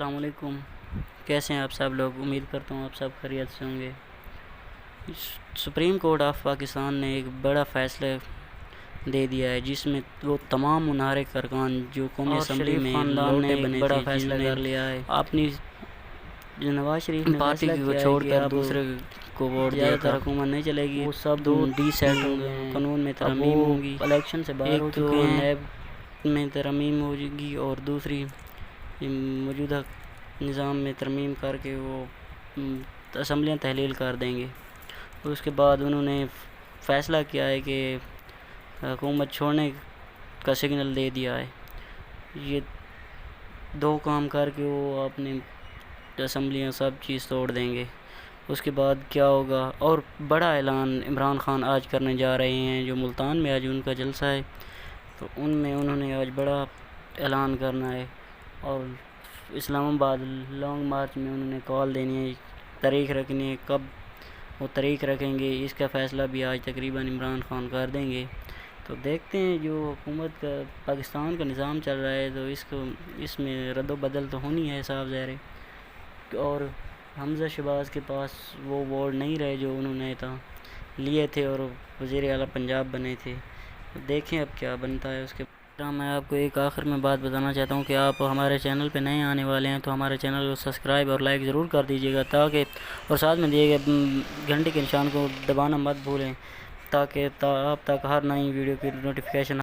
السلام علیکم، کیسے ہیں آپ سب لوگ؟ امید کرتا ہوں آپ سب خیریت سے ہوں گے۔ سپریم کورٹ آف پاکستان نے ایک بڑا فیصلہ دے دیا ہے جس میں وہ تمام منحرف ارکان جو قومی اسمبلی میں لوٹے بنے تھے، فیصلہ کر لیا ہے اپنی نواز شریف نے پارٹی کو چھوڑ کر دوسرے کو ووٹ دیا تھا، حکومت نہیں چلے گی، وہ سب ڈی سیٹ ہوں گے، قانون میں ترمیم ہوں گی، الیکشن سے باہر ہو چکے ہیں، نیب میں ترمیم ہوگی اور دوسری موجودہ نظام میں ترمیم کر کے وہ اسمبلیاں تحلیل کر دیں گے۔ اس کے بعد انہوں نے فیصلہ کیا ہے کہ حکومت چھوڑنے کا سگنل دے دیا ہے۔ یہ دو کام کر کے وہ اپنی اسمبلیاں سب چیز توڑ دیں گے۔ اس کے بعد کیا ہوگا؟ اور بڑا اعلان عمران خان آج کرنے جا رہے ہیں، جو ملتان میں آج ان کا جلسہ ہے، تو ان میں انہوں نے آج بڑا اعلان کرنا ہے، اور اسلام آباد لانگ مارچ میں انہوں نے کال دینی ہے، تاریخ رکھنی ہے، کب وہ تاریخ رکھیں گے، اس کا فیصلہ بھی آج تقریباً عمران خان کر دیں گے۔ تو دیکھتے ہیں جو حکومت کا پاکستان کا نظام چل رہا ہے، تو اس میں رد و بدل تو ہونی ہے، صاف ظاہر ہے۔ اور حمزہ شہباز کے پاس وہ ووٹ نہیں رہے جو انہوں نے لیے تھے اور وزیر اعلیٰ پنجاب بنے تھے۔ دیکھیں اب کیا بنتا ہے اس کے بعد۔ میں آپ کو ایک آخر میں بات بتانا چاہتا ہوں کہ آپ ہمارے چینل پہ نئے آنے والے ہیں تو ہمارے چینل کو سبسکرائب اور لائک ضرور کر دیجیے گا، اور ساتھ میں دیے گئے گھنٹی کے نشان کو دبانا مت بھولیں، تاکہ آپ تک ہر نئی ویڈیو کی نوٹیفیکیشن